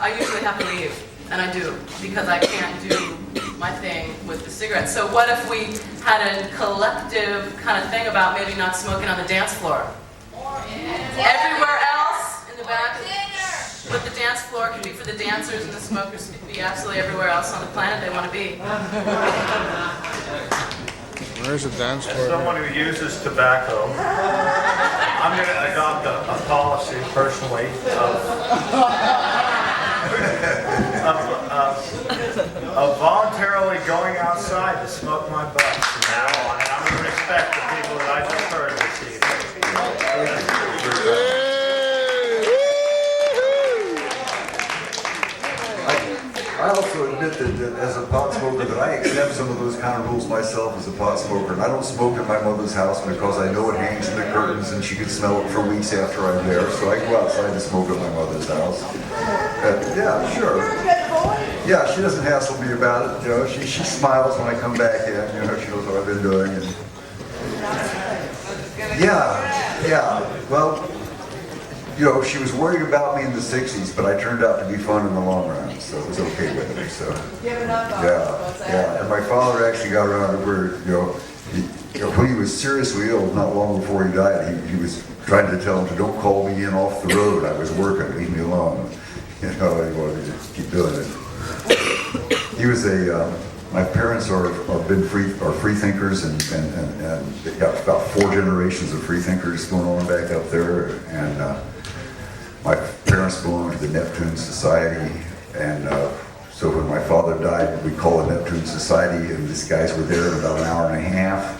I usually have to leave, and I do, because I can't do my thing with the cigarettes. So what if we had a collective kind of thing about maybe not smoking on the dance floor? Everywhere else in the back, but the dance floor can be for the dancers and the smokers can be absolutely everywhere else on the planet they want to be. Where's the dance As floor? someone who uses tobacco, I'm going to adopt a policy personally of voluntarily going outside to smoke my butt from now on, and I'm going to respect the people that I just heard this evening. I also admit that as a pot smoker, that I accept some of those kind of rules myself as a pot smoker. And I don't smoke at my mother's house because I know it hangs in the curtains and she could smell it for weeks after I'm there. So I go outside to smoke at my mother's house. Yeah, sure. Yeah, she doesn't hassle me about it. You know, she smiles when I come back in. You know, she knows what I've been doing. And yeah. Well, you know, she was worried about me in the 60s, but I turned out to be fun in the long run, so it was okay with her. So yeah. And my father actually got around to where, when he was seriously ill, not long before he died, he was trying to tell him to don't call me in off the road. I was working, leave me alone. You know, he wanted me to keep doing it. He was my parents are free thinkers, and they got about 4 generations of free thinkers going on back up there, and my parents belonged to the Neptune Society, and so when my father died, we called the Neptune Society, and these guys were there in about an hour and a half.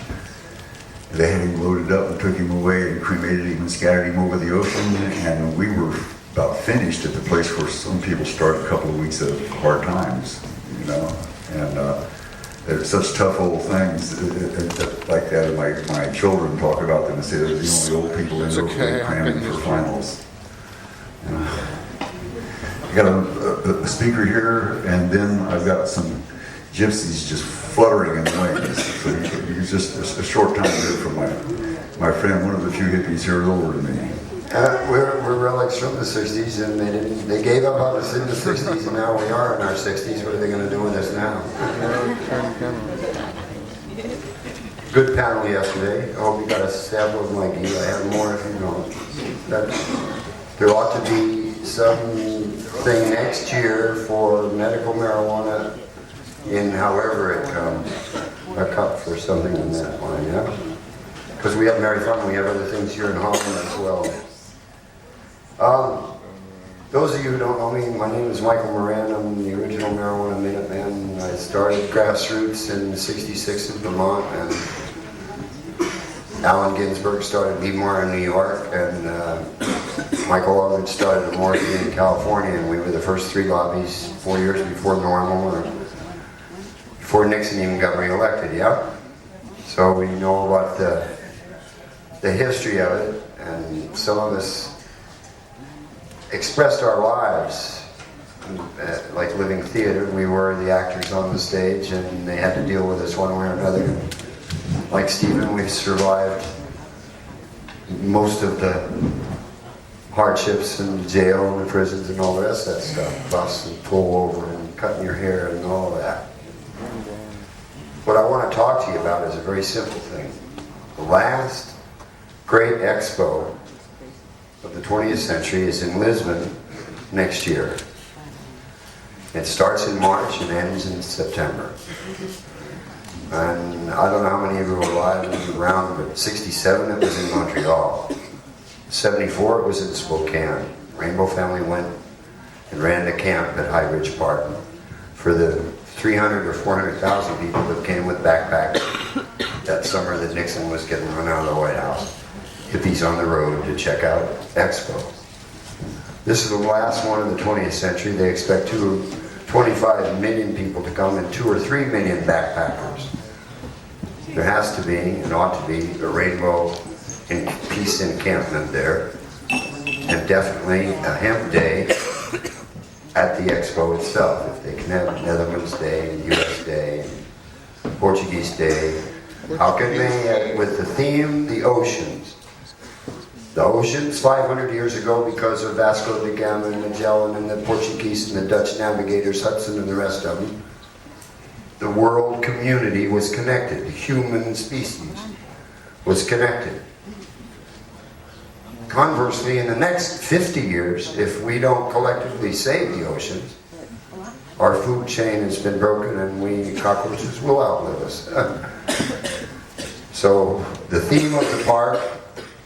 They had him loaded up and took him away and cremated him and scattered him over the ocean, and we were about finished at the place where some people start a couple of weeks of hard times, you know, and there's such tough old things like that, and my children talk about them and say they're the only old people in the world cramming for finals. I got a speaker here, and then I've got some gypsies just fluttering in the wings. So it's just a short time to hear from my friend, one of the few hippies here older than me. We're relics from the 60s, and they gave up on us in the 60s, and now we are in our 60s. What are they going to do with us now? Good panel yesterday. I hope you got a sample of my ghee. I have more if you don't. There ought to be something next year for medical marijuana in however it comes. A cup for something in that line, yeah? Because we have Mary Fun, we have other things here in Holland as well. Those of you who don't know me, my name is Michael Moran. I'm the original Marijuana Minuteman. I started grassroots in '66 in Vermont, and Allen Ginsberg started BMAR in New York, and Michael Aldrich started Amorphia in California, and we were the first 3 lobbies 4 years before normal, or before Nixon even got reelected, yeah? So we know about the history of it, and some of us expressed our lives like living theater. We were the actors on the stage, and they had to deal with us one way or another. Like Stephen, we've survived most of the hardships in jail and prisons and all the rest of that stuff. Bus and pull over and cutting your hair and all of that. What I want to talk to you about is a very simple thing. The last great expo of the 20th century is in Lisbon next year. It starts in March and ends in September. And I don't know how many of you were alive and around, but 67 it was in Montreal. 74 it was in Spokane. Rainbow Family went and ran the camp at High Ridge Park for the 300 or 400,000 people that came with backpacks that summer that Nixon was getting run out of the White House. Hippies on the road to check out Expo. This is the last one of the 20th century. They expect 25 million people to come and 2 or 3 million backpackers. There has to be, and ought to be, a rainbow in peace encampment there, and definitely a hemp day at the expo itself. If they can have Netherlands Day, US Day, Portuguese Day, how can they, with the theme, the oceans, The oceans 500 years ago, because of Vasco da Gama and Magellan and the Portuguese and the Dutch navigators, Hudson and the rest of them, the world community was connected. The human species was connected. Conversely, in the next 50 years, if we don't collectively save the oceans, our food chain has been broken and we cockroaches will outlive us. So the theme of the park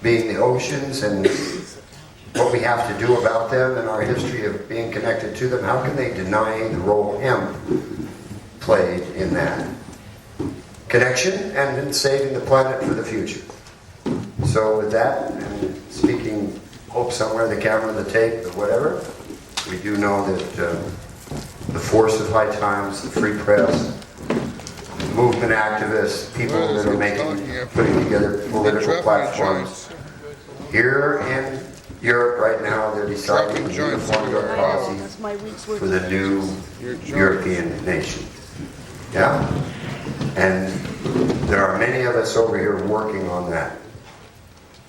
being the oceans and what we have to do about them and our history of being connected to them, how can they deny the role hemp played in that connection and in saving the planet for the future? So with that, and speaking, hope somewhere, the camera, the tape, or whatever, we do know that the force of high times, the free press, movement activists, people that are putting together political platforms. Here in Europe right now, they're deciding the uniform drug policy for the new European nation. Yeah? And there are many of us over here working on that.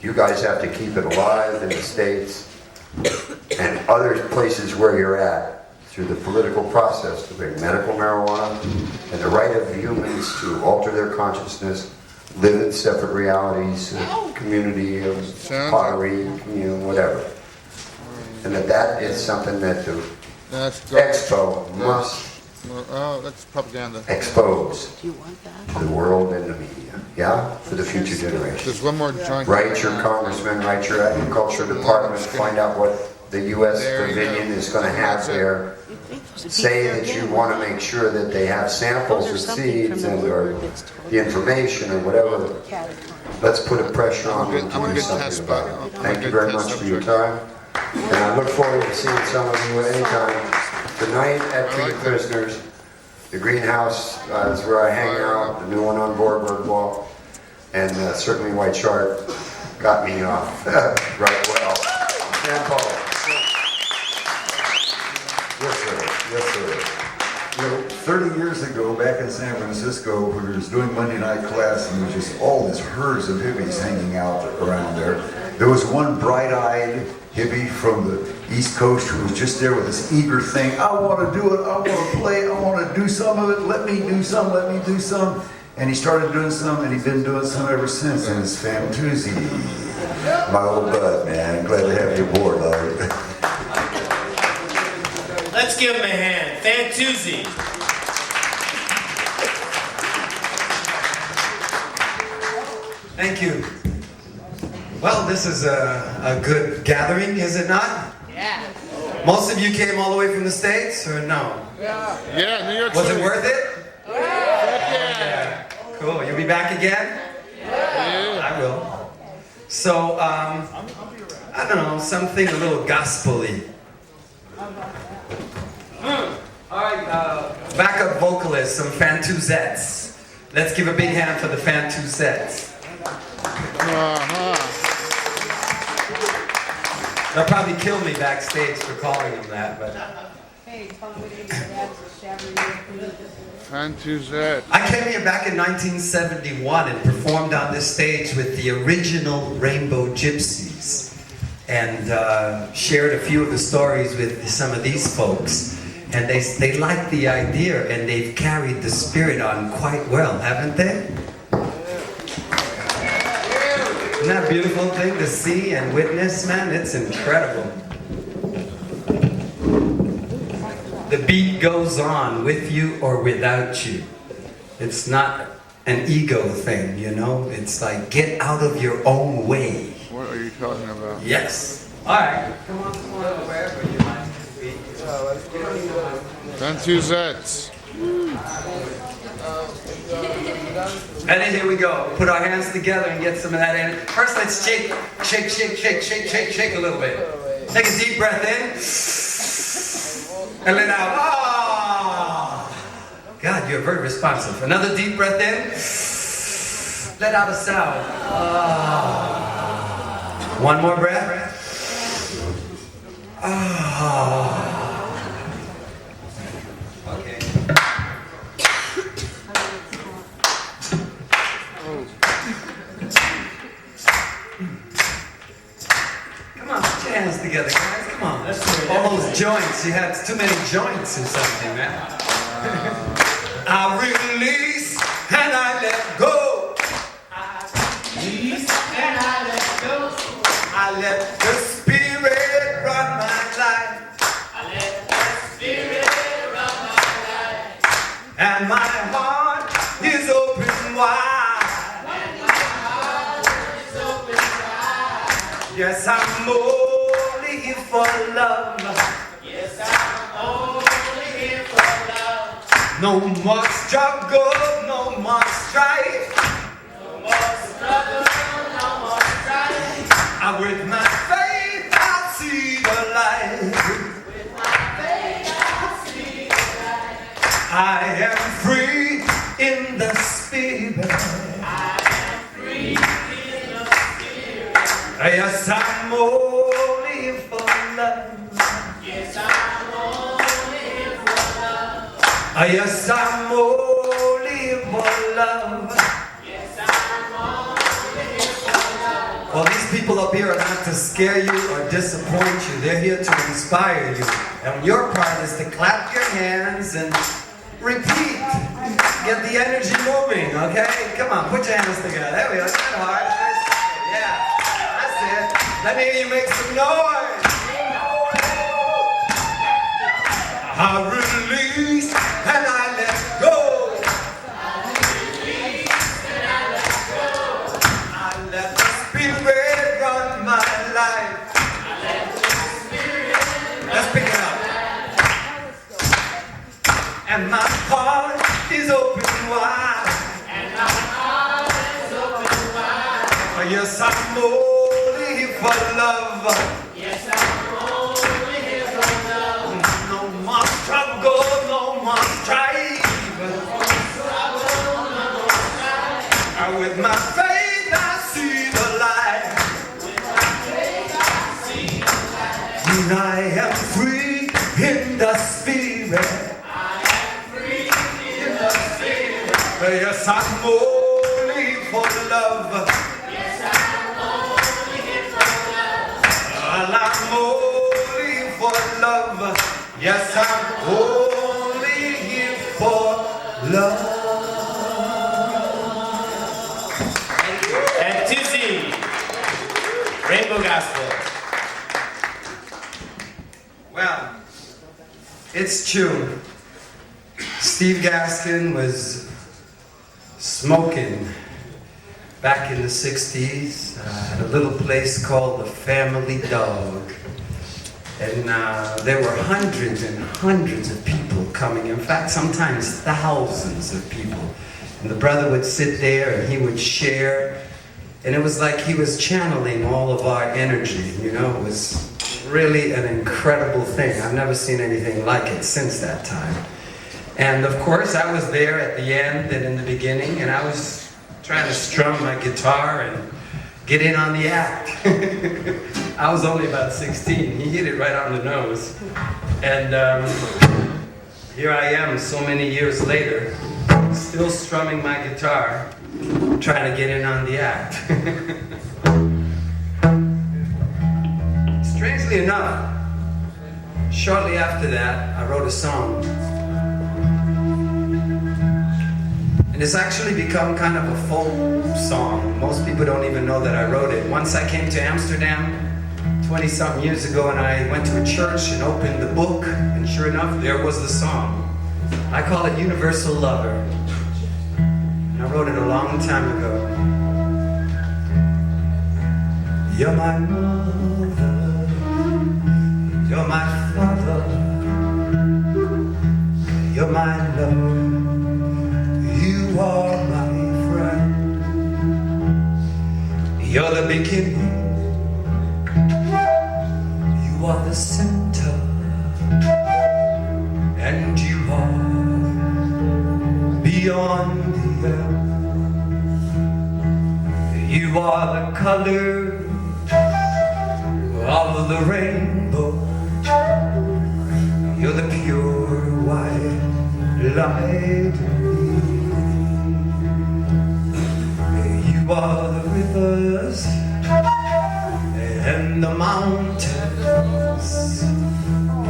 You guys have to keep it alive in the States and other places where you're at through the political process to bring medical marijuana and the right of humans to alter their consciousness, live in separate realities, community of pottery, commune, whatever. And that is something that the Expo must that's propaganda. expose to the world and the media, yeah, for the future generations. There's one more joint. Write your congressman, write your agriculture department, find out what the U.S. Pavilion is going to have there. Say that you want to make sure that they have samples of seeds and or the information or whatever. Let's put a pressure on them to do something about it. Thank you very much for your time. And I look forward to seeing some of you at any time. Tonight at Treated Prisoners, the greenhouse is where I hang out, the new one on Boardwalk, and certainly White Shark got me off right well. Stand Paul. Yes, sir. Yes, sir. You know, 30 years ago, back in San Francisco, we was doing Monday night class, and there was just all these herds of hippies hanging out around there. There was one bright-eyed hippie from the East Coast who was just there with this eager thing. I want to do it. I want to play. I want to do some of it. Let me do some. Let me do some. And he started doing some, and he's been doing some ever since. And it's Fantuzzi, my old bud, man. Glad to have you aboard, Larry. Let's give him a hand. Fantuzzi. Thank you. Well, this is a good gathering, is it not? Yeah. Most of you came all the way from the States, or no? Yeah, New York Was City. it worth it? Yeah. Cool. You'll be back again? Yeah. I will. So, I don't know, something a little gospel-y. All right, backup vocalists, some Fantuzettes. Let's give a big hand for the Fantuzettes. They'll probably kill me backstage for calling them that, but Fantuzette. I came here back in 1971 and performed on this stage with the original Rainbow Gypsies and shared a few of the stories with some of these folks. And they liked the idea and they've carried the spirit on quite well, haven't they? Isn't that a beautiful thing to see and witness, man? It's incredible. The beat goes on with you or without you. It's not an ego thing, you know? It's like, get out of your own way. What are you talking about? Yes. All right. Come on, wherever you like to be. Fantuzettes. Ready? Here we go. Put our hands together and get some of that in. First, let's shake a little bit. Take a deep breath in. And let out. Ah! God, you're very responsive. Another deep breath in. Let out a sound. Ah. One more breath. Ah. Okay. All those joints. You had too many joints or something, man. I release and I let go. I let the Spirit run my life. And my heart is open wide. Yes, I'm only here for love. No more struggle, no more strife. With my faith, I'll see the light. I am free in the Spirit. Yes, I'm only for love. Yes, I'm only for love. Well, these people up here are not to scare you or disappoint you. They're here to inspire you. And your part is to clap your hands and repeat. Get the energy moving, okay? Come on, put your hands together. There we go. That's hard. Yeah, that's it. Let me hear you make some noise. I release and I let go. I let the Spirit run my life. Let's pick it up. And my heart is open wide. Yes, I'm only here for love. No more struggle, no more strife. With my faith I see the light. And I am free in the Spirit. Yes, I'm only for love. Well, I'm only for love. Yes, I'm only here for love. And Tuesday, Rainbow Gospel. Well, it's true. Steve Gaskin was smoking back in the 60s at a little place called the Family Dog. And there were hundreds and hundreds of people coming. In fact, sometimes thousands of people. And the brother would sit there and he would share. And it was like he was channeling all of our energy, you know. It was really an incredible thing. I've never seen anything like it since that time. And of course, I was there at the end and in the beginning, and I was trying to strum my guitar and get in on the act. I was only about 16. He hit it right on the nose. And here I am so many years later, still strumming my guitar, trying to get in on the act. Strangely enough, shortly after that, I wrote a song. And it's actually become kind of a folk song. Most people don't even know that I wrote it. Once I came to Amsterdam 20-something years ago, and I went to a church and opened the book, and sure enough, there was the song. I call it Universal Lover. And I wrote it a long time ago. You're my mother, you're my father, you're my lover. You are my friend. You're the beginning. You are the center. And you are beyond the earth. You are the color of the rainbow. You're the pure white light. You are the rivers and the mountains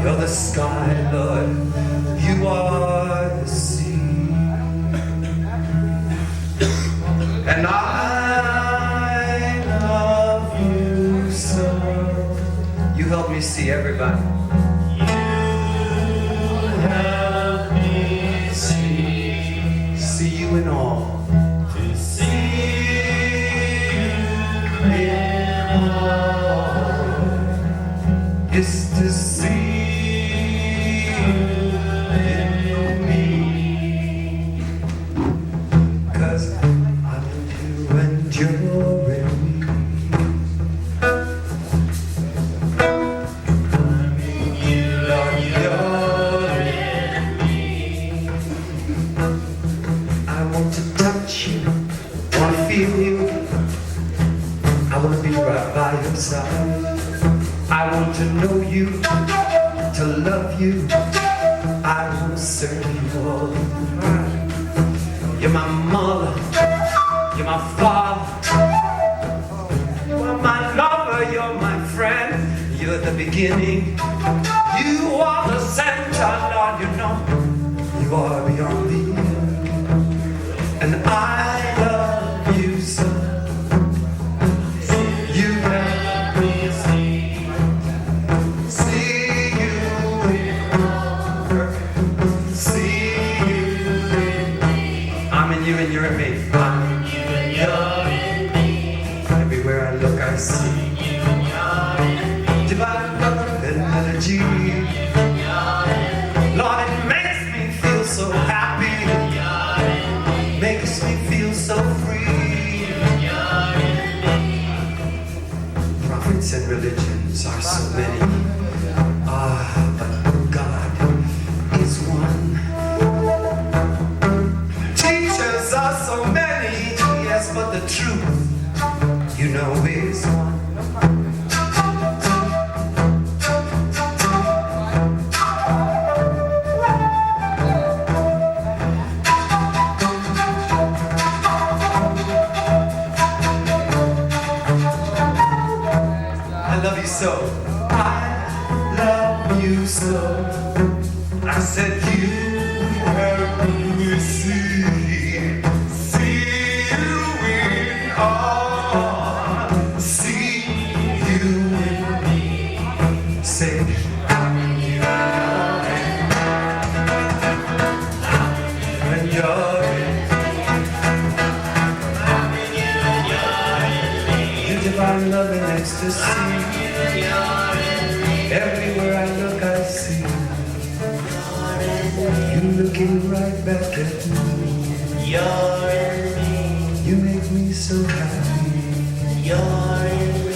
You're the sky, Lord. You are the sea. And I love you so. You help me see everybody. Help me See you in all. to see you in all. Is to see you in me. 'Cause I'm in you and you're in me. Lord, you're in me. I want to touch you, want to feel you. I want to be right by your side. I want to know you, to love you. I want to serve you all the time. You're my mother, you're my father. You are my lover, you're my friend. You're the beginning, you are the center, Lord, you know. You are beyond the end. And I love you so. You help me see you in see you in me. I'm in you and you're in me. I'm in you and you're in me. Everywhere I look I see divine love and energy. Lord, it makes me feel so happy. Makes me feel so free. Prophets and religions are so many. But God is one. Teachers are so many. Yes, but the truth, you know, is one. I love you so. I love you so. I said you help me see you in all. See you in me. Say, I'm in you and you're in me. Your divine love and ecstasy. Everywhere I look, I see you looking right back at me. You're in me. You make me so happy. You're in me.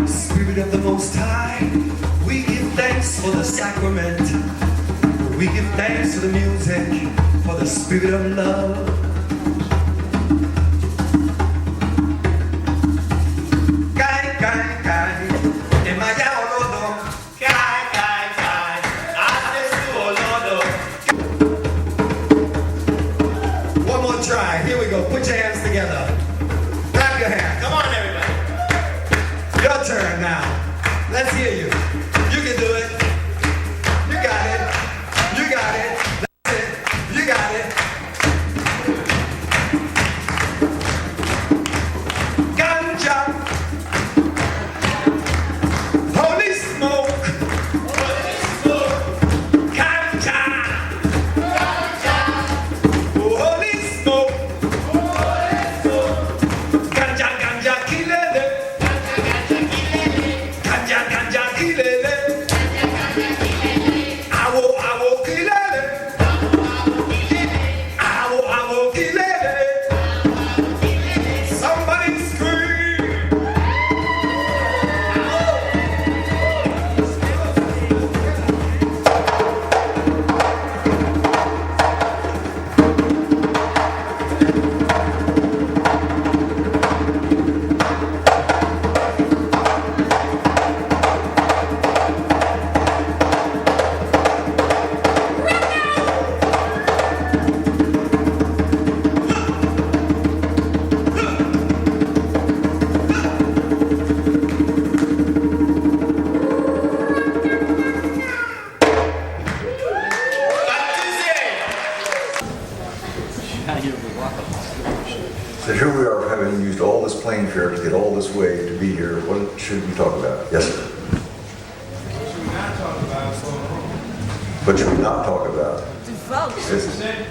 Spirit of the Most High, we give thanks for the sacrament. We give thanks for the music, for the spirit of love. Kai, kai, kai, emaya olodo. Kai, kai, kai, adesu olodo. One more try. Here we go. Put your hands together. Clap your hands. Come on, everybody. Your turn now. Let's hear you. You can do it. You got it. You got it. That's it. You got it. Ganja. Holy smoke. Ganja. Holy smoke. Ganja, ganja, kilele. Ganja, ganja, kilele. Awo, awo, kilele. Awo, awo, kilele. Somebody scream. So here we are, having used all this plane fare to get all this way to be here. What should we talk about? Yes, sir. What should we not talk about? Vote.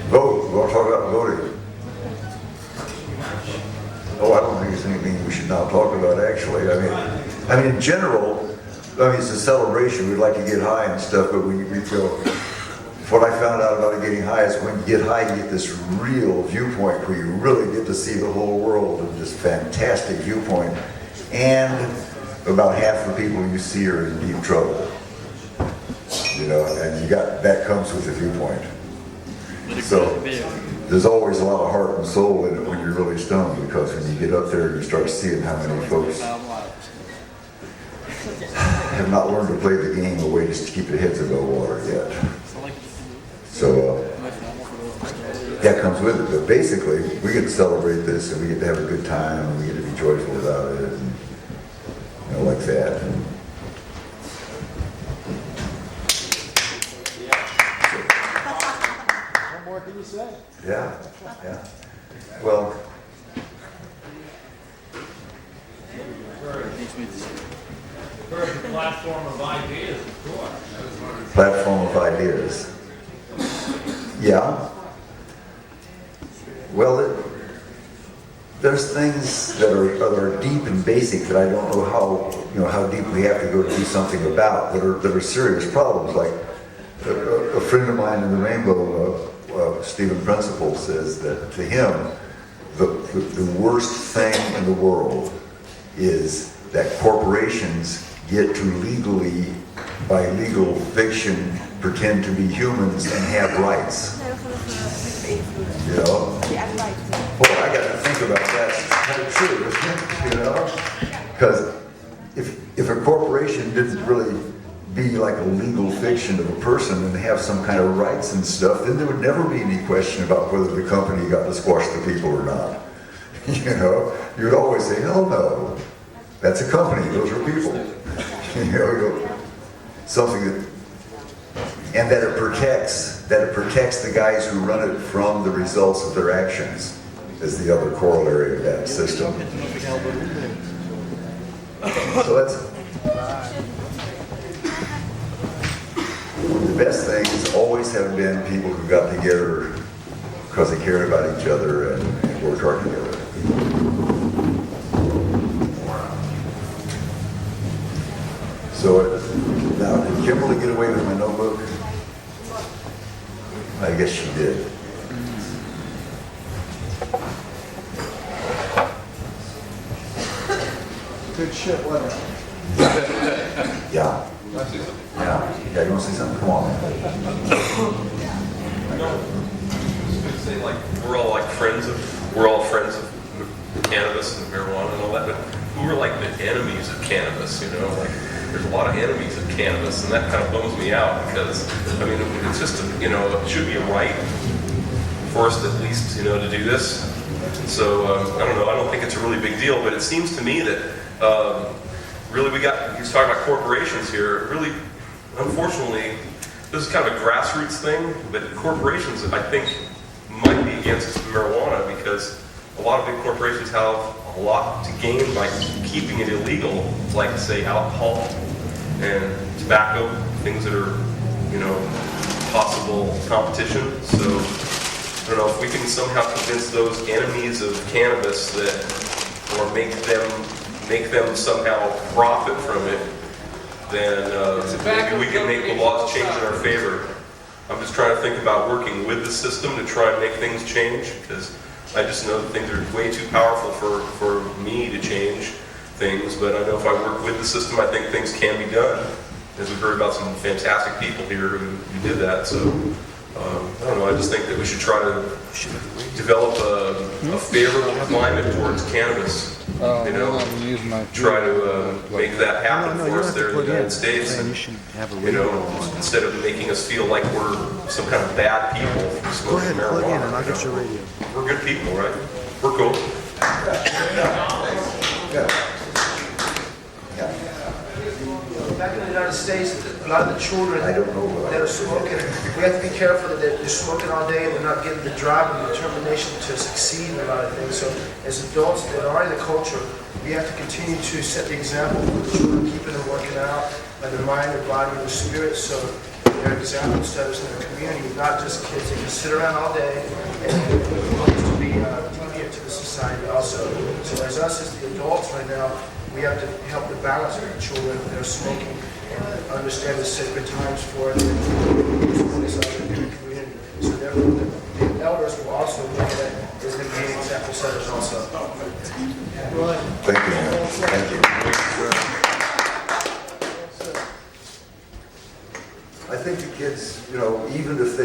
Vote. We want to talk about voting. Oh, I don't think there's anything we should not talk about, actually. I mean, in general, it's a celebration. We'd like to get high and stuff, but we feel. What I found out about getting high is when you get high, you get this real viewpoint where you really get to see the whole world in this fantastic viewpoint. And about half the people you see are in deep trouble. You know, and that comes with the viewpoint. So there's always a lot of heart and soul in it when you're really stoned, because when you get up there and you start seeing how many folks have not learned to play the game a way just to keep their heads above water yet. So that comes with it. But basically, we get to celebrate this, and we get to have a good time, and we get to be joyful about it, and like that. What more can you say? Yeah. Well, First, the platform of ideas, of course. platform of ideas. Yeah. Well, there's things that are deep and basic that I don't know how deep we have to go to do something about, that are serious problems. Like a friend of mine in the Rainbow, Stephen Principle, says that to him, the worst thing in the world is that corporations get to legally, by legal fiction, pretend to be humans and have rights. You know? Boy, I got to think about that. It's kind of true, isn't it? You know? Because if a corporation didn't really be like a legal fiction of a person and have some kind of rights and stuff, then there would never be any question about whether the company got to squash the people or not. You know? You would always say, hell no. That's a company. Those are people. You know, something that, and that it protects the guys who run it from the results of their actions, is the other corollary of that system. So that's the best things always have been people who got together because they cared about each other and worked hard together. So now, did Kimberly get away with my notebook? I guess she did. good shit, wasn't it? Yeah. Yeah. Yeah, you want to say something? Come on. Say like we're all friends of cannabis and marijuana and all that, but who are like the enemies of cannabis? You know, like there's a lot of enemies of cannabis, and that kind of bums me out because I mean it's just it should be a right for us at least to do this. And so I don't know. I don't think it's a really big deal, but it seems to me that really he's talking about corporations here. Really, unfortunately, this is kind of a grassroots thing, but corporations I think might be against marijuana because a lot of big corporations have a lot to gain by keeping it illegal, like say alcohol and tobacco, things that are, possible competition. So I don't know if we can somehow convince those enemies of cannabis or make them somehow profit from it, then maybe we can make the laws change in our favor. I'm just trying to think about working with the system to try and make things change, because I just know that things are way too powerful for me to change things, but I know if I work with the system, I think things can be done. As we've heard about some fantastic people here who did that, so I don't know, I just think that we should try to develop a favorable climate towards cannabis. Try to make that happen for us there in the United States, and instead of making us feel like we're some kind of bad people for smoking marijuana. and I'll get your radio. We're good people, right? We're cool. Back in the United States, a lot of the children that are smoking, we have to be careful that they're smoking all day and they're not getting the drive and determination to succeed in a lot of things. So as adults that are in the culture, we have to continue to set the example for the children, keeping them working out by their mind, their body, and their spirit. So they're examples to others in their community, not just kids that can sit around all day and to be deviant to the society also. So as us as the adults right now, we have to help the balance of the children that are smoking and understand the sacred times for it and this other in the community. So therefore, the elders will also look at it as the main example setters also. Thank you, man. Thank you. I think the kids, even if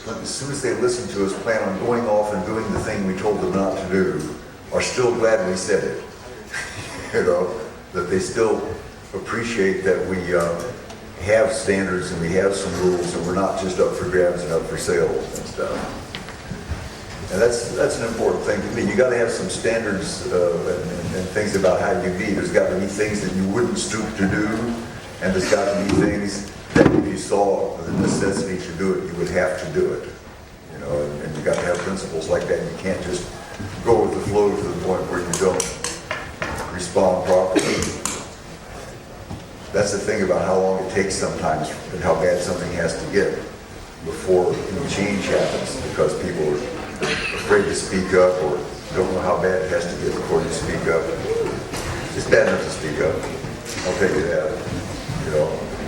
as soon as they listen to us, plan on going off and doing the thing we told them not to do, are still glad we said it. That they still appreciate that we have standards and we have some rules and we're not just up for grabs and up for sale and stuff. And that's an important thing to me. You got to have some standards and things about how you be. There's got to be things that you wouldn't stoop to do, and there's got to be things that if you saw the necessity to do it, you would have to do it. And you got to have principles like that. You can't just go with the flow to the point where you don't respond properly. That's the thing about how long it takes sometimes and how bad something has to get before any change happens, because people are afraid to speak up or don't know how bad it has to get before you speak up. It's bad enough to speak up. I'll tell you that.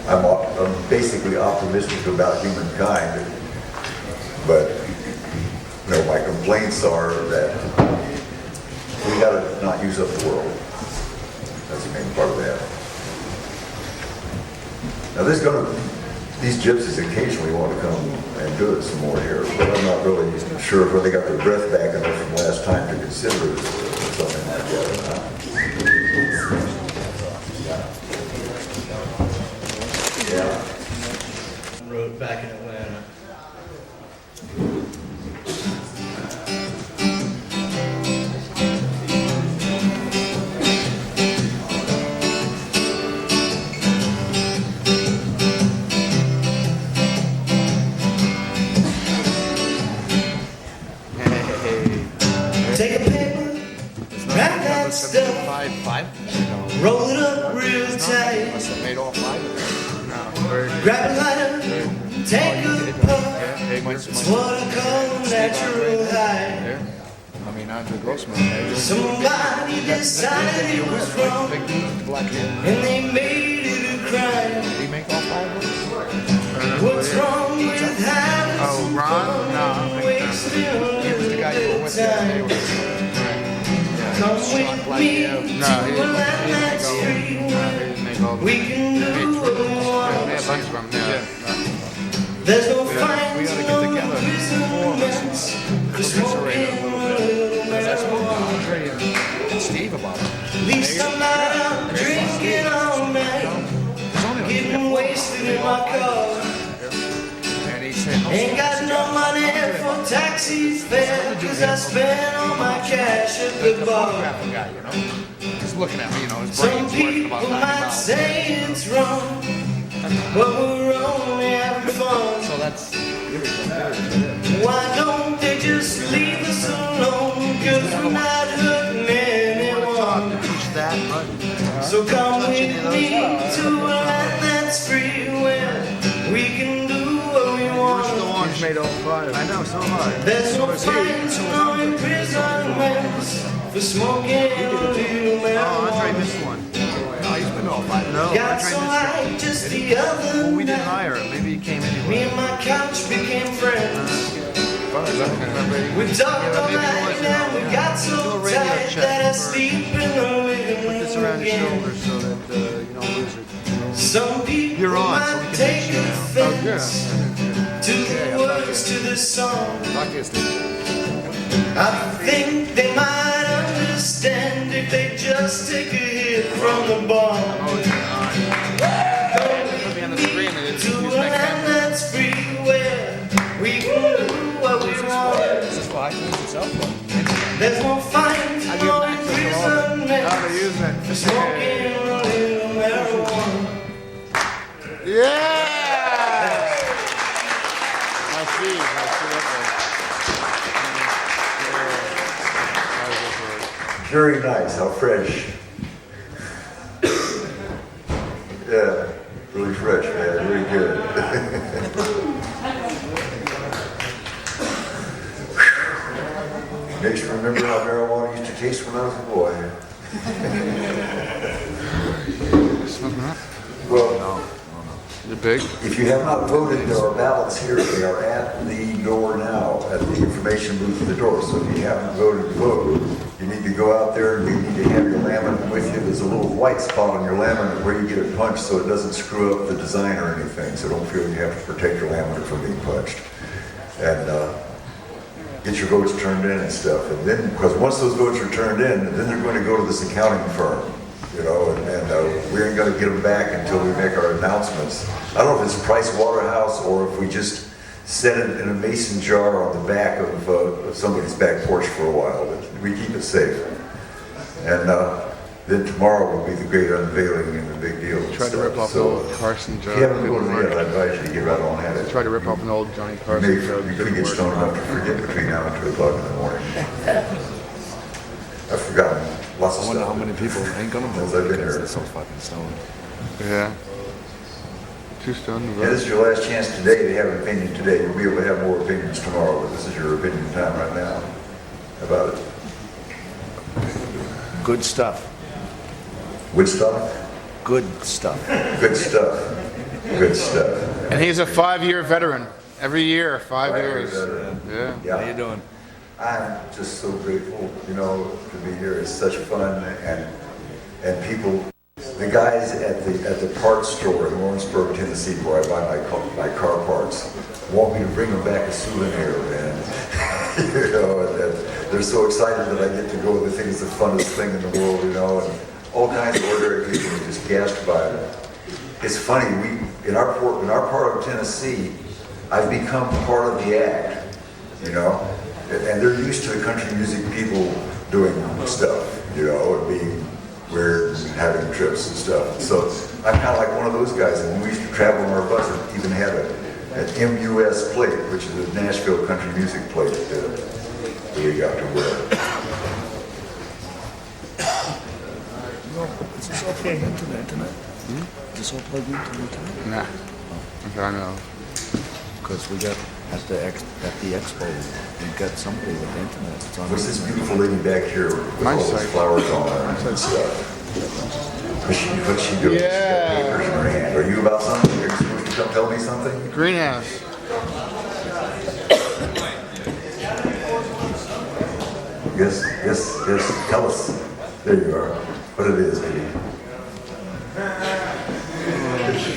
I'm basically optimistic about humankind, but my complaints are that we gotta not use up the world. That's the main part of that. Now these gypsies occasionally want to come and do it some more here, but I'm not really sure whether they got their breath back enough from last time to consider something like that or not. Yeah. Road back in Atlanta. Take a paper, write that stuff, roll it up real tight, grab a lighter, take a puff, it's what I call natural high. Somebody decided it was wrong, and they made it a crime. What's wrong with having some fun, wasting a little bit of time? Come with me to a land that's free. We can do what we want. There's no fines, no imprisonments for smoking a little marijuana. Steve about it. At least I'm not out drinking all night, getting wasted in my car. And he said, Ain't got no money for taxi fare, 'cause I spent all my cash at the bar. guy, you know? He's looking at me, you know, his Some brain's working people about 90 might miles. say it's wrong, but we're only having fun. So that's, Why don't they just leave us alone? 'Cause we're not hurting anyone. push that button. So come with me to a land that's free, where we can do what we want. He's made all five. I know, so am I. There's no fines, no imprisonments for smoking a little marijuana. this one. No, he's been all five. No, Got so high just the other we didn't night. hire him. Maybe he came anyway. Me and my couch became friends. We We talked all night and we got so tight that I sleep in the living room this around your again. shoulders so that you don't lose it. Some people You're on, so we might can take mix you now. offense to the words to the song. I think they might understand if they just take a hit from the bomb. To a land that's free, where we can do what we want. There's no fines, no imprisonment for smoking a little marijuana. Yeah! I see. Very nice, how fresh. Yeah, really fresh, man, really good. Makes you remember how marijuana used to taste when I was a boy. Smoking up? Well, no. Is it big? If you have not voted, there are ballots here. They are at the door now, at the information booth at the door. So if you haven't voted, vote. You need to go out there and you need to have your laminate with you. There's a little white spot on your laminate where you get it punched so it doesn't screw up the design or anything. So don't feel you have to protect your laminate from being punched. And get your votes turned in and stuff. And then, because once those votes are turned in, then they're going to go to this accounting firm. You know, and we ain't gonna get them back until we make our announcements. I don't know if it's Price Waterhouse or if we just set it in a mason jar on the back of somebody's back porch for a while, but we keep it safe. And then tomorrow will be the great unveiling and the big deal. and Tried to stuff. rip off So, an old Carson if jar. you haven't voted yet, I advise you to get right on at it. Tried to rip off an old Johnny You Carson jar. may, you could get stoned enough to forget between now and 2 o'clock in the morning. I've forgotten lots of I wonder stuff. how many people ain't gonna Since vote I've been because here. they're so fucking stoned. Yeah. Too stoned to Yeah, this vote. is your last chance today to have an opinion today. You'll be able to have more opinions tomorrow, but this is your opinion time right now about it. Good stuff. Woodstock? Good stuff. Good stuff. Good stuff. And he's a 5-year veteran. Every year, 5 years. Yeah. How you doing? I'm just so grateful, you know, to be here. It's such fun, and people, the guys at the parts store in Lawrenceburg, Tennessee, where I buy my car parts, want me to bring them back a souvenir, man. You know, and they're so excited that I get to go. They think it's the funnest thing in the world, you know, and all kinds of ordinary people are just gasped by it. It's funny, in our part of Tennessee, I've become part of the act, you know. And they're used to the country music people doing stuff, you know, and being weird and having trips and stuff. So I'm kind of like one of those guys. And when we used to travel on our bus, it even had an MUS plate, which is a Nashville country music plate that we got to wear. Is this all plugged into the internet? Is this all plugged into the internet? Nah. I know. Because we got at the expo, we got somebody with the internet. It's on What's the this internet. beautiful lady back here with all those flowers on her and stuff? What's she doing? She's got papers in her hand. Are you about something? Are you supposed to come tell me something? Greenhouse. Yes? Yes, yes, tell us. There you are. What it is, maybe.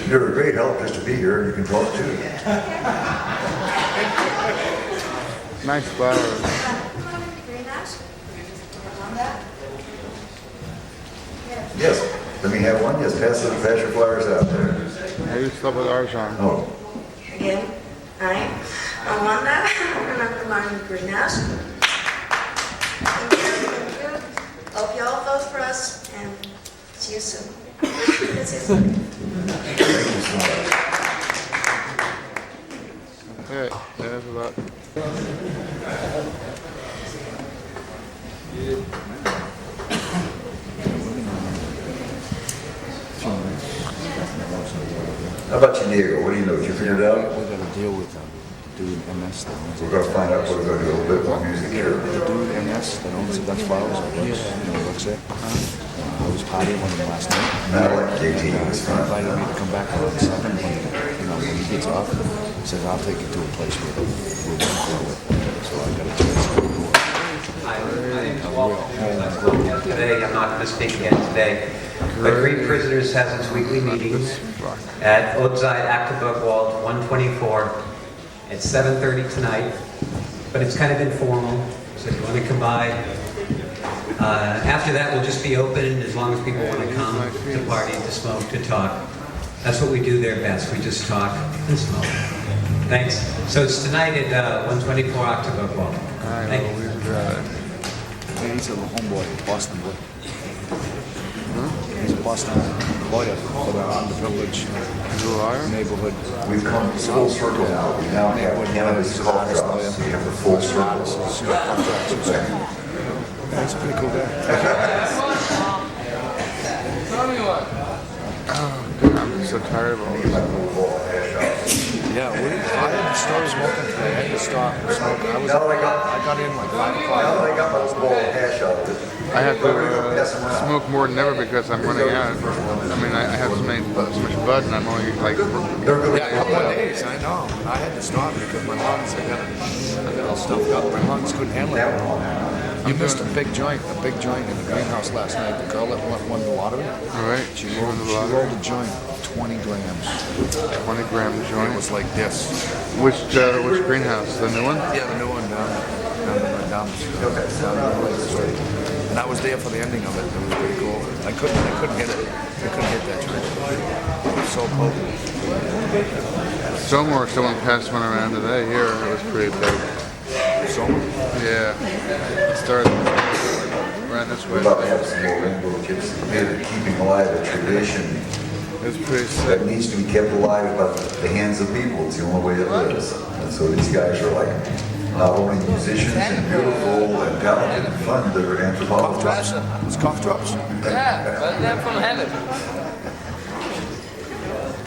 You're a great help just to be here, and you can talk too. Nice flowers. Yes, let me have one. Yes, pass your flowers out there. I used to love with ours on. Oh, Again, I'm Amanda, and I'm the Martin Greenhouse. Thank you. Hope you all vote for us, and see you soon. That's it. thank you so much. Yeah, that's a lot. How about you, Diego? What do you know? Did you figure it out? We got to deal with dude MS that owns it. We're going to find out. We're going to do a little bit more music here. The dude MS that owns it, that's Flowers, works there. I was partying with him last night. Not like JT. It was He fun. invited me to come back around 7 when he gets off. He says, I'll take you to a place where we'll grow it. So I got a chance to go. Today, I'm not going to speak again today. But Green Prisoners has its weekly meetings at Outside Aktebergwald 124 at 7:30 tonight. But it's kind of informal, so if you want to come by. After that, we'll just be open as long as people want to come to party, to smoke, to talk. That's what we do there best. We just talk and smoke. Thanks. So it's tonight at 124 Aktebergwald. Thank you. He's a homeboy, Boston boy. He's a Boston lawyer for the underprivileged neighborhood. We've come full circle now. We now have cannabis cough drops. We have the full circle. That's a pretty cool guy. I'm so tired of all this. Yeah, I didn't start smoking today. I had to stop smoking. I got in like 5 o'clock. Now that I got my little bowl of hash out of it. I have to smoke more than ever because I'm running out. I mean, I have so much bud, and I'm only like. Yeah, a couple of days. I know. I had to stop because my lungs. I got all stuffed up. My lungs couldn't handle it. You missed a big joint in the greenhouse last night. The girl that won the lottery. All right. She rolled a joint, 20 grams. 20-gram joint. It was like this. Which greenhouse? The new one? Yeah, the new one down the street. And I was there for the ending of it. It was pretty cool. I couldn't hit it. I couldn't hit that joint. It was so potent. Someone passed one around today here. It was pretty big. Yeah. It started right this way. We're about to have some more rainbow gypsy here, keeping alive a tradition It's pretty sick. that needs to be kept alive by the hands of people. It's the only way it lives. And so these guys are like not only musicians and beautiful and talented and fun, they're anthropologists. It's cough drops. Yeah, but they're from heaven.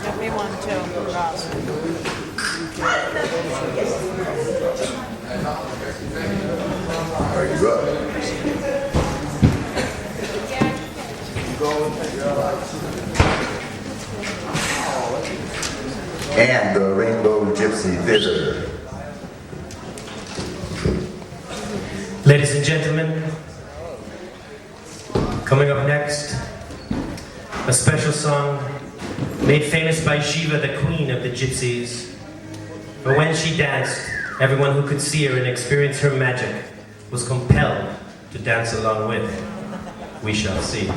Give me one too, Ross. Are you good? And the Rainbow Gypsy Theater. Ladies and gentlemen, coming up next, a special song made famous by Shiva, the queen of the gypsies. For when she danced, everyone who could see her and experience her magic was compelled to dance along with. We shall see.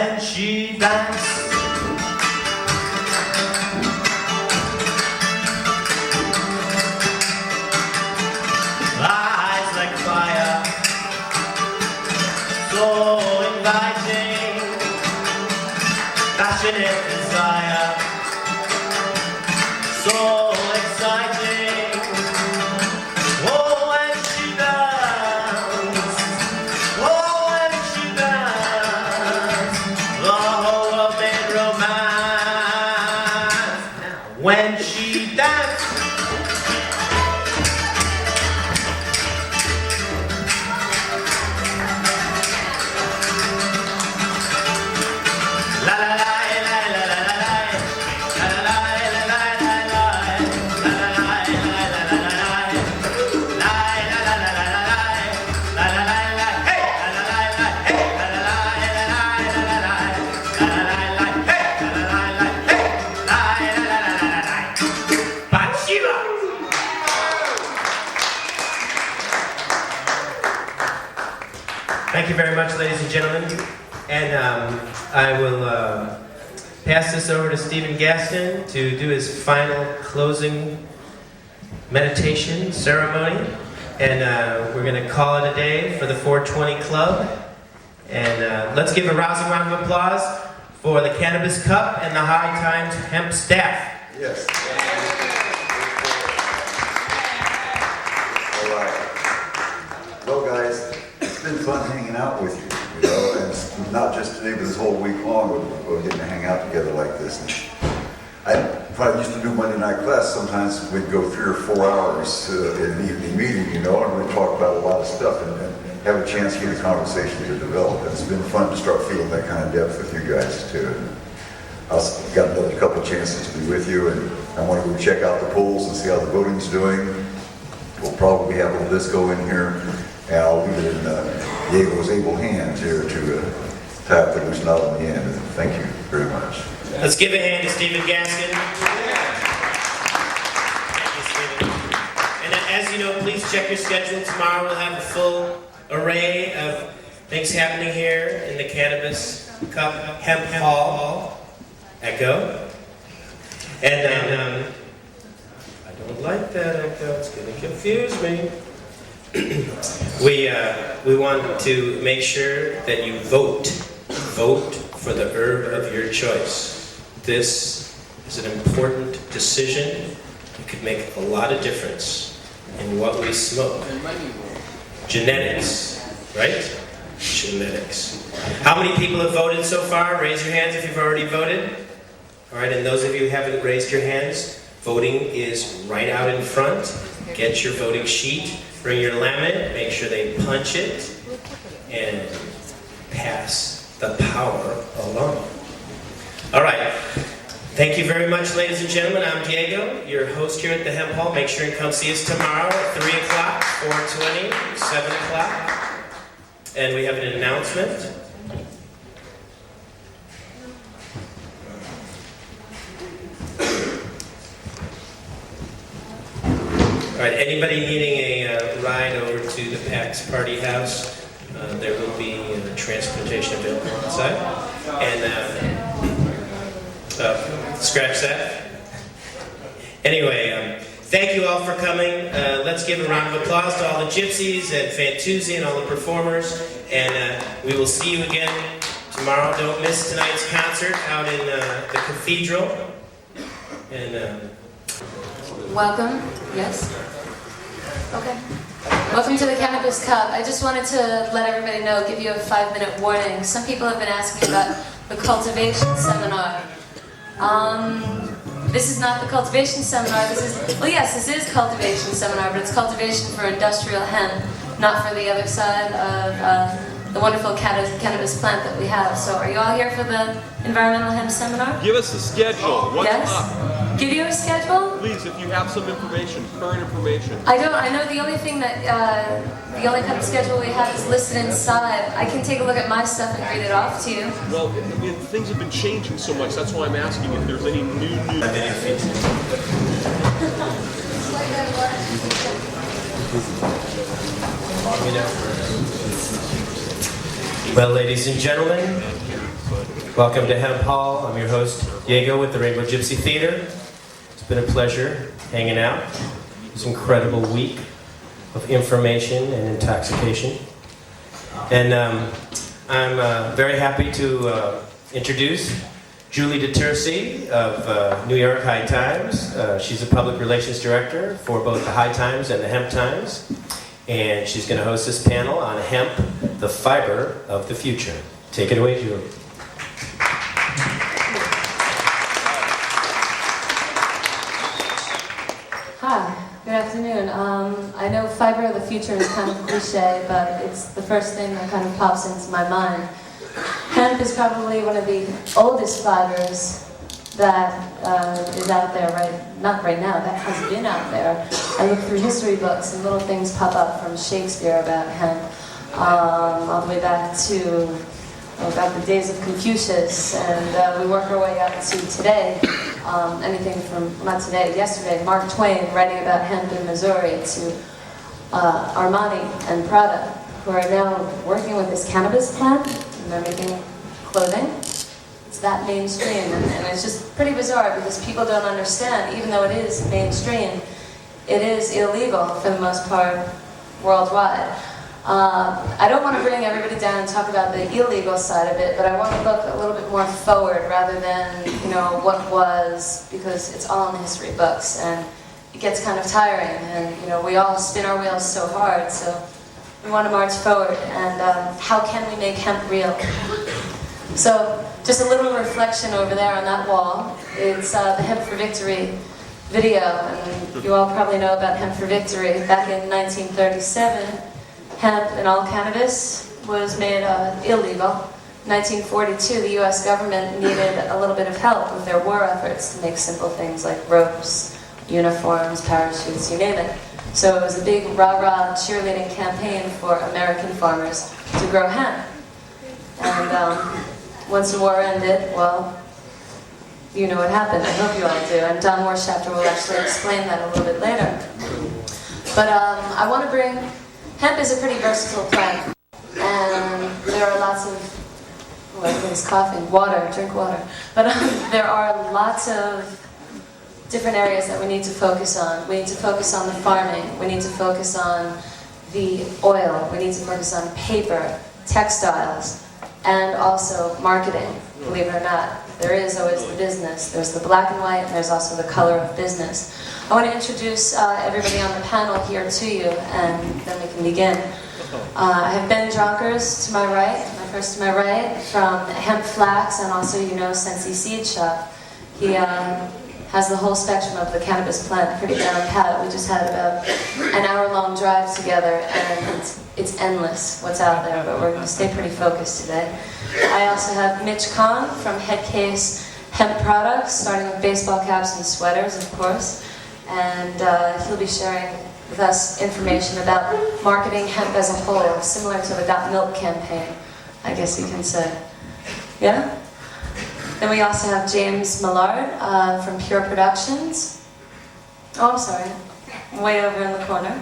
when she dances. Eyes like fire, so inviting, passionate desire, so exciting. Oh, when she dances, oh, when she dances, the whole world made romance. Now, when she dances. Thank you very much, ladies and gentlemen. And I will pass this over to Stephen Gaston to do his final closing meditation ceremony. And we're going to call it a day for the 420 Club. And let's give a rousing round of applause for the Cannabis Cup and the High Times Hemp staff. Yes. All right. Well, guys, it's been fun hanging out with you, you know, and it's not just today, but this whole week long, we're getting to hang out together like this. And I probably used to do Monday night class. Sometimes we'd go 3 or 4 hours in the evening meeting, you know, and we'd talk about a lot of stuff and have a chance to get a conversation to develop. And it's been fun to start feeling that kind of depth with you guys, too. And I've got another couple of chances to be with you, and I want to go check out the polls and see how the voting's doing. We'll probably have a little disco in here, and I'll leave it in Diego's able hands here to tap the loose knot on the end. Thank you very much. Let's give a hand to Stephen Gaskin. Thank you, Stephen. And as you know, please check your schedule. Tomorrow we'll have a full array of things happening here in the Cannabis Cup Hemp Hall. Echo. And I don't like that echo. It's going to confuse me. We want to make sure that you vote. Vote for the herb of your choice. This is an important decision. It could make a lot of difference in what we smoke. Genetics, right? Genetics. How many people have voted so far? Raise your hands if you've already voted. All right, and those of you who haven't raised your hands, voting is right out in front. Get your voting sheet, bring your laminate, make sure they punch it, and pass the power along. All right, thank you very much, ladies and gentlemen. I'm Diego, your host here at the Hemp Hall. Make sure and come see us tomorrow at 3 o'clock, 4:20, 7 o'clock. And we have an announcement. All right, anybody needing a ride over to the PAX Party House, there will be transportation available outside. And scratch that. Anyway, thank you all for coming. Let's give a round of applause to all the gypsies and Fantuzzi and all the performers. And we will see you again tomorrow. Don't miss tonight's concert out in the cathedral. And welcome. Yes? Okay. Welcome to the Cannabis Cup. I just wanted to let everybody know, give you a 5-minute warning. Some people have been asking about the cultivation seminar. This is not the cultivation seminar. This is, well, yes, this is cultivation seminar, but it's cultivation for industrial hemp, not for the other side of the wonderful cannabis plant that we have. So are you all here for the environmental hemp seminar? Give us a schedule. What's yes? up? Give you a schedule? Please, if you have some information, current information. I don't. I know the only thing that, the only kind of schedule we have is listed inside. I can take a look at my stuff and read it off to you. Well, I mean, things have been changing so much. That's why I'm asking if there's any new. Well, ladies and gentlemen, Welcome to Hemp Hall. I'm your host, Diego, with the Rainbow Gypsy Theater. It's been a pleasure hanging out. This incredible week of information and intoxication. And I'm very happy to introduce Julie DeTersi of New York High Times. She's a public relations director for both the High Times and the Hemp Times. And she's going to host this panel on hemp, the fiber of the future. Take it away, Julie. Hi, good afternoon. I know fiber of the future is kind of cliche, but it's the first thing that kind of pops into my mind. Hemp is probably one of the oldest fibers that is out there not right now, that has been out there. I look through history books and little things pop up from Shakespeare about hemp, all the way back to about the days of Confucius, and we work our way up to today. Anything from, not today, yesterday, Mark Twain writing about hemp in Missouri, to Armani and Prada, who are now working with this cannabis plant, and they're making clothing. It's that mainstream, and it's just pretty bizarre because people don't understand, even though it is mainstream, it is illegal for the most part worldwide. I don't want to bring everybody down and talk about the illegal side of it, but I want to look a little bit more forward rather than, what was, because it's all in the history books, and it gets kind of tiring, and, we all spin our wheels so hard, so we want to march forward, and how can we make hemp real? So, just a little reflection over there on that wall. It's the Hemp for Victory video, and you all probably know about Hemp for Victory. Back in 1937, hemp and all cannabis was made illegal. 1942, the US government needed a little bit of help with their war efforts to make simple things like ropes, uniforms, parachutes, you name it. So it was a big rah-rah cheerleading campaign for American farmers to grow hemp. And once the war ended, well, you know what happened. I hope you all do. And Don Warshafter will actually explain that a little bit later. But I want to bring, hemp is a pretty versatile plant. And there are lots of, everybody's coughing, water, drink water. But there are lots of different areas that we need to focus on. We need to focus on the farming. We need to focus on the oil. We need to focus on paper, textiles, and also marketing, believe it or not. There is always the business. There's the black and white, and there's also the color of business. I want to introduce everybody on the panel here to you, and then we can begin. I have Ben Dronkers to my right, first to my right, from Hemp Flax, and also Sensi Seed Shop. He has the whole spectrum of the cannabis plant pretty down pat. We just had about an hour-long drive together, and it's endless what's out there, but we're going to stay pretty focused today. I also have Mitch Kahn from Headcase Hemp Products, starting with baseball caps and sweaters, of course, and he'll be sharing with us information about marketing hemp as a whole, similar to the Got Milk campaign, I guess you can say. Yeah? Then we also have James Millard from Pure Productions. Oh, I'm sorry, way over in the corner.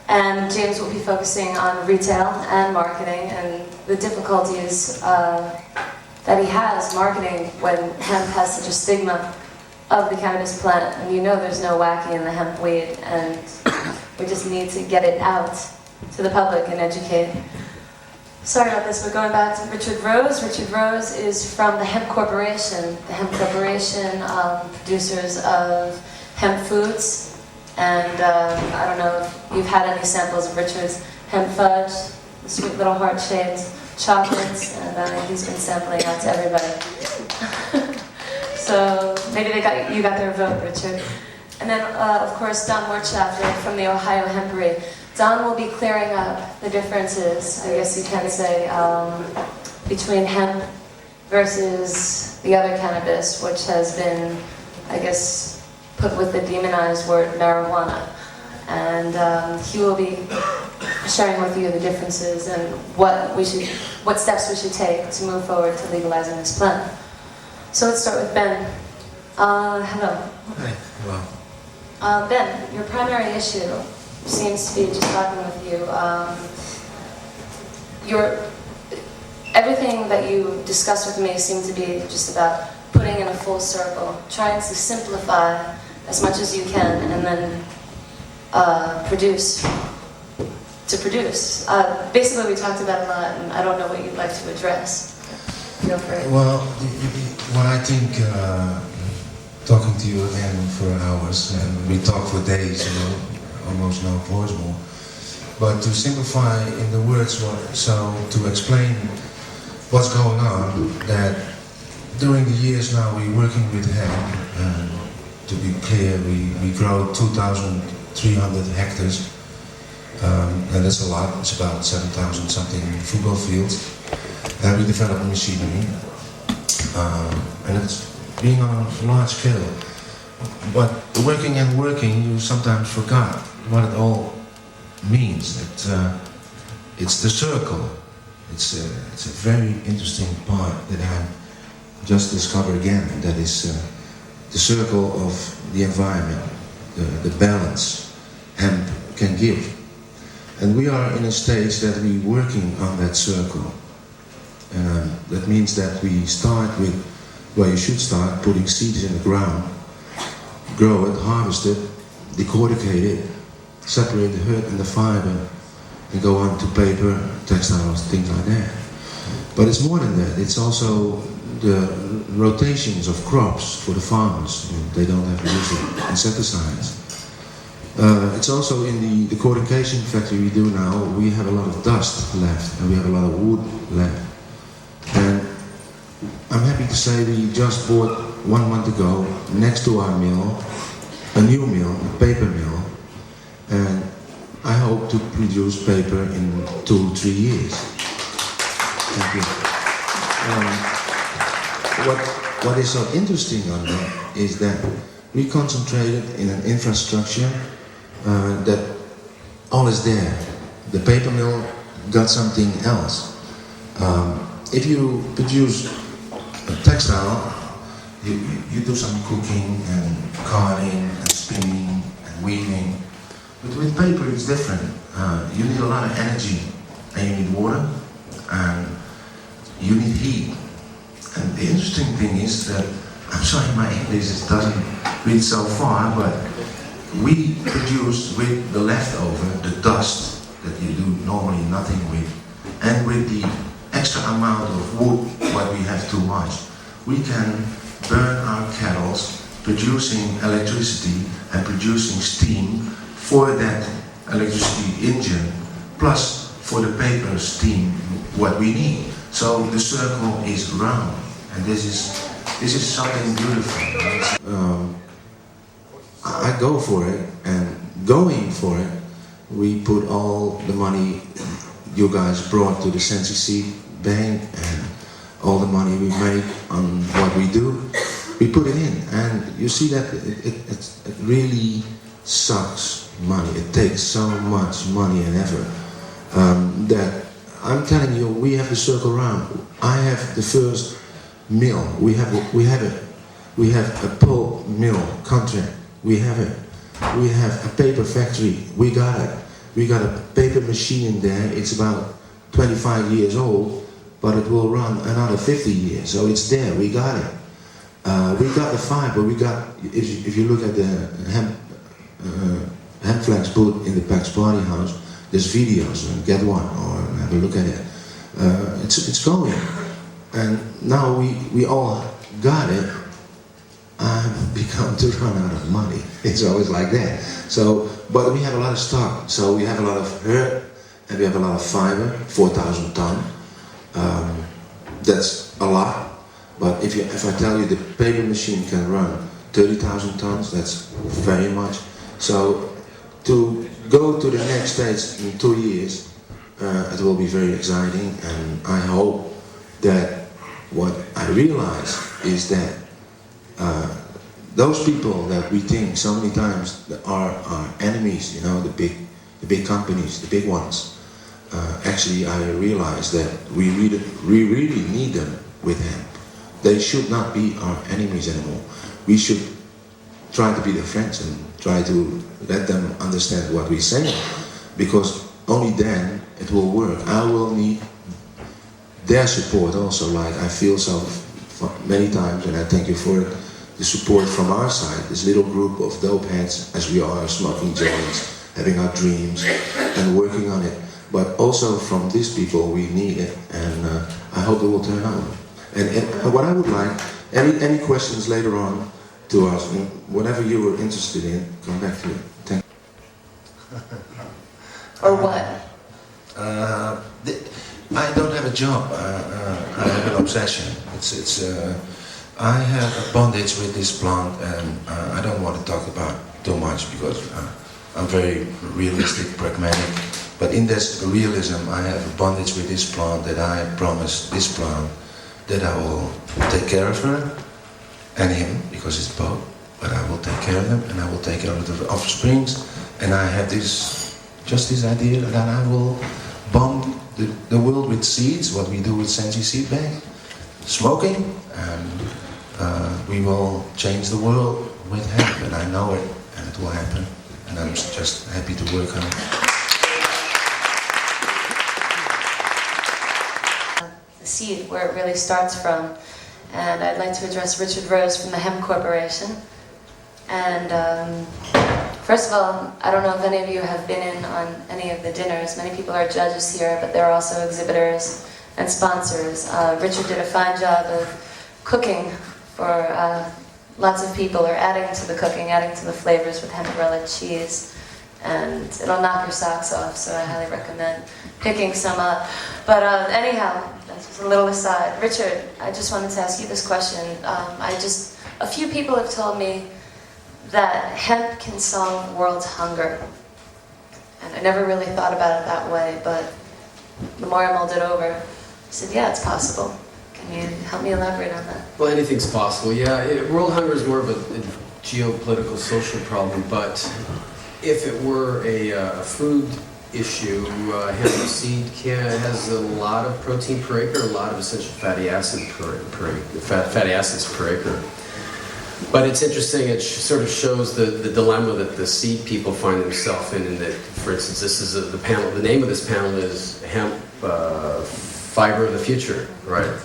And James will be focusing on retail and marketing and the difficulties that he has marketing when hemp has such a stigma of the cannabis plant. And there's no wacky in the hemp weed, and we just need to get it out to the public and educate. Sorry about this, but going back to Richard Rose. Richard Rose is from the Hemp Corporation. The Hemp Corporation, producers of hemp foods. And I don't know if you've had any samples of Richard's hemp fudge, the sweet little heart-shaped chocolates, and he's been sampling out to everybody. So maybe you got their vote, Richard. And then, of course, Don Warshafter from the Ohio Hempery. Don will be clearing up the differences, I guess you can say, between hemp versus the other cannabis, which has been, I guess, put with the demonized word marijuana. And he will be sharing with you the differences and what steps we should take to move forward to legalizing this plant. So let's start with Ben. Hello. Hi. Hello. Ben, your primary issue seems to be just talking with you. everything that you discussed with me seemed to be just about putting in a full circle, trying to simplify as much as you can, and then produce. Basically, we talked about a lot, and I don't know what you'd like to address. Feel free. Well, what I think, talking to you again for hours, and we talk for days, almost no voice more. But to simplify in the words, so to explain what's going on, that during the years now we're working with hemp, and to be clear, we grow 2,300 hectares. And that's a lot. It's about 7,000 something football fields. And we develop machinery, and it's being on a large scale. But working and working, you sometimes forgot what it all means. It's the circle. It's a very interesting part that I just discovered again. That is the circle of the environment, the balance hemp can give. And we are in a stage that we're working on that circle. That means that we start with, well, you should start putting seeds in the ground, grow it, harvest it, decorticate it, separate the herd and the fiber, and go on to paper, textiles, things like that. But it's more than that. It's also the rotations of crops for the farmers. They don't have to use insecticides. It's also in the decortication factory we do now, we have a lot of dust left and we have a lot of wood left. And I'm happy to say we just bought 1 month ago, next to our mill, a new mill, a paper mill. And I hope to produce paper in 2-3 years. Thank you. What is so interesting on that is that we concentrated in an infrastructure that all is there. The paper mill got something else. If you produce a textile, you do some cooking and carding and spinning and weaving. But with paper it's different. You need a lot of energy, and you need water, and you need heat. And the interesting thing is that, I'm sorry my English doesn't read so far, but we produce with the leftover, the dust that you do normally nothing with, and with the extra amount of wood, what we have too much, we can burn our kettles, producing electricity and producing steam for that electricity engine, plus for the paper steam, what we need. So the circle is round, and this is something beautiful. I go for it, and going for it, we put all the money you guys brought to the Sensi Seed Bank and all the money we make on what we do, we put it in. And you see that it really sucks money. It takes so much money and effort that I'm telling you, we have the circle round. I have the first mill. We have a pulp mill contract. We have it. We have a paper factory. We got it. We got a paper machine in there. It's about 25 years old, but it will run another 50 years. So it's there. We got it. We got the fiber. We got. If you look at the hemp flax put in the Pax Party House, there's videos. Get one or have a look at it. It's going, and now we all got it. I've become to run out of money. It's always like that. So, but we have a lot of stock. So we have a lot of herd, and we have a lot of fiber, 4,000 ton. That's a lot. But if I tell you the paper machine can run 30,000 tons, that's very much. So to go to the next stage in 2 years, it will be very exciting, and I hope that what I realize is that those people that we think so many times are our enemies, you know, the big companies, the big ones. Actually, I realize that we really need them with hemp. They should not be our enemies anymore. We should try to be their friends and try to let them understand what we say, because only then it will work. I will need their support also, like I feel so many times, and I thank you for it, the support from our side, this little group of dope heads, as we are, smoking joints, having our dreams, and working on it. But also from these people, we need it, and I hope it will turn out. And what I would like, any questions later on to us, whatever you were interested in, come back to it. Thank you. Or what? I don't have a job. I have an obsession. I have a bondage with this plant, and I don't want to talk about too much because I'm very realistic, pragmatic. But in this realism, I have a bondage with this plant that I promised this plant that I will take care of her and him, because it's both. But I will take care of them, and I will take care of the offsprings. And I have this idea that I will bomb the world with seeds, what we do with Senji Seed Bank, smoking, and we will change the world with hemp, and I know it, and it will happen, and I'm just happy to work on it. The seed, where it really starts from, and I'd like to address Richard Rose from the Hemp Corporation. And first of all, I don't know if any of you have been in on any of the dinners. Many people are judges here, but there are also exhibitors and sponsors. Richard did a fine job of cooking for lots of people, or adding to the cooking, adding to the flavors with hemperella cheese. And it'll knock your socks off, so I highly recommend picking some up. But anyhow, that's just a little aside. Richard, I just wanted to ask you this question. A few people have told me that hemp can solve world hunger. And I never really thought about it that way, but the more I mulled it over, I said, yeah, it's possible. Can you help me elaborate on that? Well, anything's possible, yeah. World hunger is more of a geopolitical, social problem, but if it were a food issue, hemp seed has a lot of protein per acre, a lot of essential fatty acids per acre. But it's interesting, it sort of shows the dilemma that the seed people find themselves in, and that, for instance, this is the panel, the name of this panel is Hemp Fiber of the Future, right?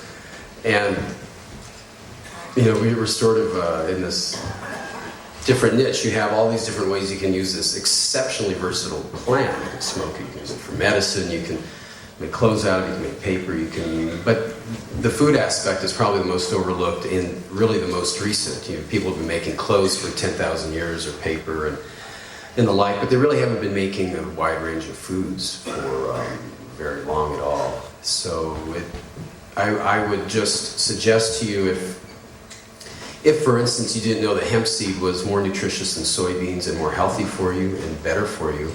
And, you know, we were sort of in this different niche. You have all these different ways you can use this exceptionally versatile plant. You can smoke it, you can use it for medicine, you can make clothes out of it, you can make paper, but the food aspect is probably the most overlooked and really the most recent. You know, people have been making clothes for 10,000 years, or paper and the like, but they really haven't been making a wide range of foods for very long at all. So I would just suggest to you, if for instance you didn't know that hemp seed was more nutritious than soybeans and more healthy for you and better for you,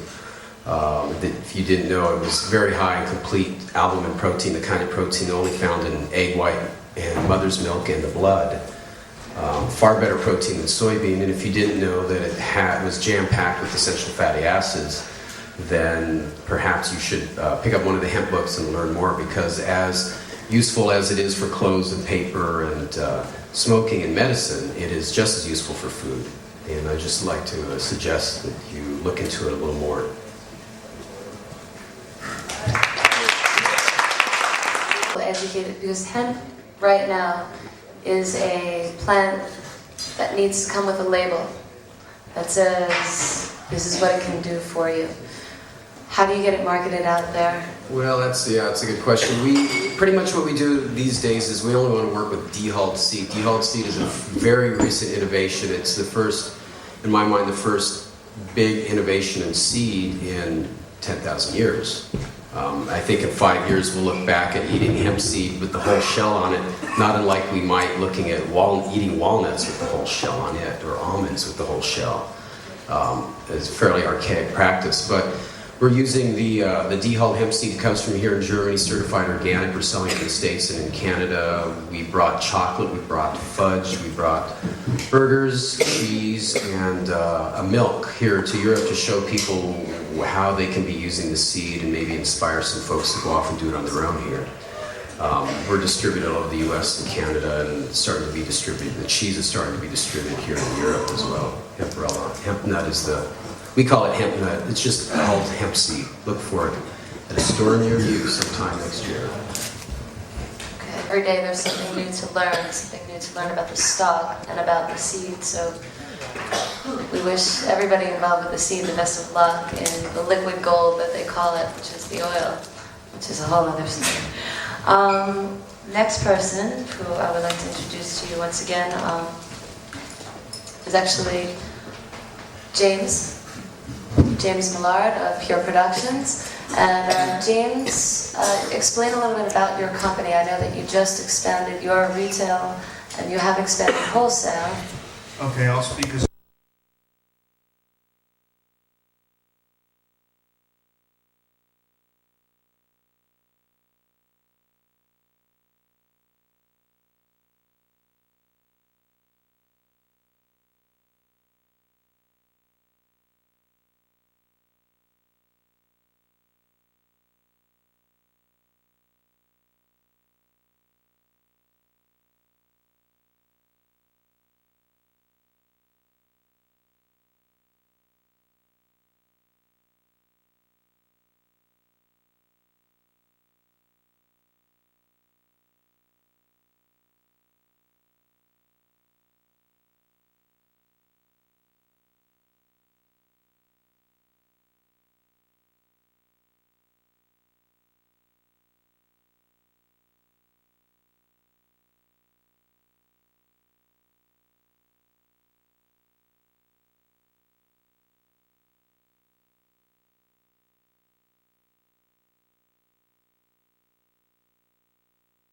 that if you didn't know it was very high in complete albumin protein, the kind of protein only found in egg white and mother's milk and the blood, far better protein than soybean. And if you didn't know that it was jam-packed with essential fatty acids, then perhaps you should pick up one of the hemp books and learn more, because as useful as it is for clothes and paper and smoking and medicine, it is just as useful for food. And I'd just like to suggest that you look into it a little more. Educated, because hemp right now is a plant that needs to come with a label that says this is what it can do for you. How do you get it marketed out there? Well, it's a good question. Pretty much what we do these days is we only want to work with dehulled seed. Dehulled seed is a very recent innovation. It's the first, in my mind, the first big innovation in seed in 10,000 years. I think in 5 years we'll look back at eating hemp seed with the whole shell on it, not unlike we might looking at eating walnuts with the whole shell on it, or almonds with the whole shell. It's a fairly archaic practice, but we're using the dehulled hemp seed that comes from here in Germany, certified organic. We're selling it in the States and in Canada. We brought chocolate, we brought fudge, we brought burgers, cheese, and a milk here to Europe to show people how they can be using the seed and maybe inspire some folks to go off and do it on their own here. We're distributed all over the US and Canada, and it's starting to be distributed. The cheese is starting to be distributed here in Europe as well. Hemp nut is we call it hemp nut. It's just called hemp seed. Look for it at a store near you sometime next year. every day there's something new to learn about the stock and about the seed. So we wish everybody involved with the seed the best of luck in the liquid gold that they call it, which is the oil, which is a whole other story. Next person who I would like to introduce to you once again is actually James Millard of Pure Productions. And James, explain a little bit about your company. I know that you just expanded your retail and you have expanded wholesale. Okay, I'll speak as